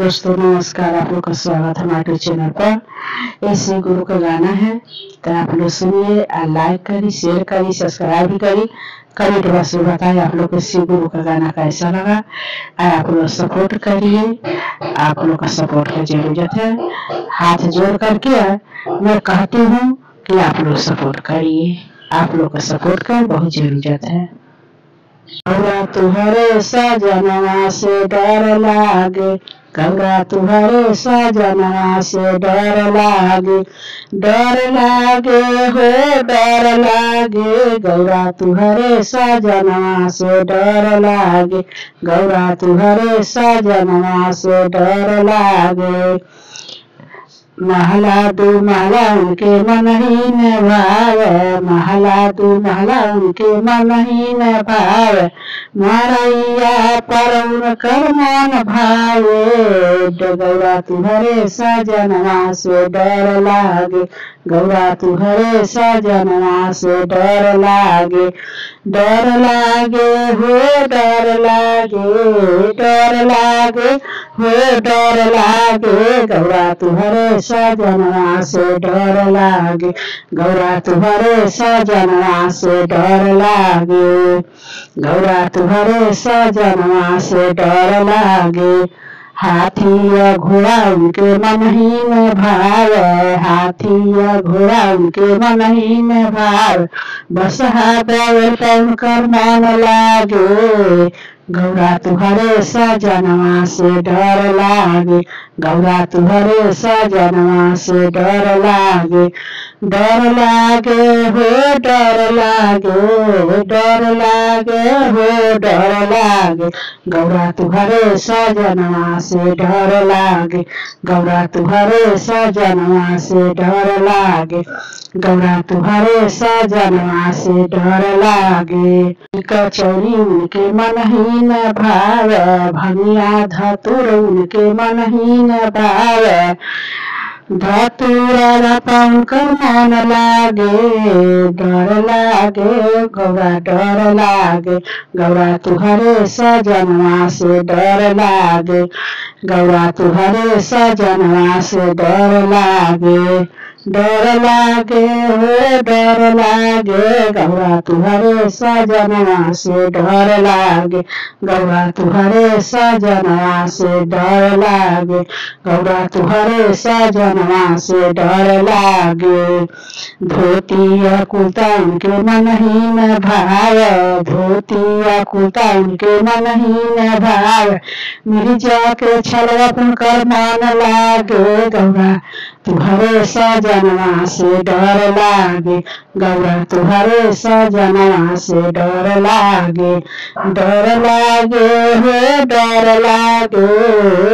दोस्तों नमस्कार, आप लोग का स्वागत है हमारे चैनल पर। ऐसे गुरु का गाना है तो आप लोग सुनिए, लाइक करिए, शेयर करिए, सब्सक्राइब भी करिए। कमेंट बॉक्स में बताइए आप लोग को शिव गुरु का गाना कैसा लगा। आप लोग सपोर्ट करिए, आप लोग का सपोर्ट की जरूरत है। हाथ जोड़ करके मैं कहती हूँ कि आप लोग सपोर्ट करिए, आप लोग का सपोर्ट का बहुत जरूरत है। गौरा तुहरे सजनवा से डर लागे, गौरा तुहरे सजनवा से डर लागे, डर लागे हो डर लागे। गौरा तुहरे सजनवा से डर लागे, गौरा तुहरे सजनवा से डर लागे। महला दू महला उनके मन ही न भावे, महला दू महला उनके मन ही न भावे। मारैया पर उनकर मन भावे, गौरा तुहरे सजनवा से डर लागे, गौरा तुहरे सजनवा से डर लागे। डर लागे हो डर लागे, डर लागे हो डर लागे। गौरा तुहरे सजनवा से डर लागे, गौरा तुहरे सजनवा से डर लागे, गौरा तुहरे सजनवा से डर लागे। हाथी या घोड़ा उनके मन ही में भावे, हाथी या घोड़ा उनके मन ही में भावे। बस हाथ उनकर मन लागे, गौरा तुहरे सजनवा से डर लागे, गौरा तुहरे सजनवा से डर लागे। डर लागे हो डर लागे, डर लागे हो डर लागे। गौरा तुहरे सजनवा से डर लागे, गौरा तुहरे सजनवा से डर लागे, गौरा तुहरे सजनवा से डर लागे। कचौरी उनके मन ही न भावे, भंगिया धतुर उनके मन ही न भावे। धतुरा उनकर मन लागे, डर लागे गौरा डर लागे, गौरा तुहरे सजनवा से डर लागे, गौरा तुहरे सजनवा से डर लागे। डर लागे हो डर लागे, गौरा तुहरे सजनवा से डर लागे, गौरा तुहरे सजनवा से डर लागे, गौरा तुहरे सजनवा से डर लागे। धोती या कुर्ता उनके मन ही न भावे, धोती या कुर्ता उनके मन ही न भावे। मिर्जा के छलवा उनकर मन लागे, गौरा तुहरे सजनवा से डर लागे, गौरा तुहरे सजनवा से डर लागे। डर लागे हो डर लागे,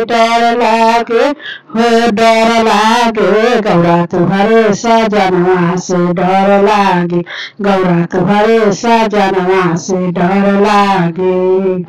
डर लागे हो डर लागे। गौरा तुहरे सजनवा से डर लागे, गौरा तुहरे सजनवा से डर लागे।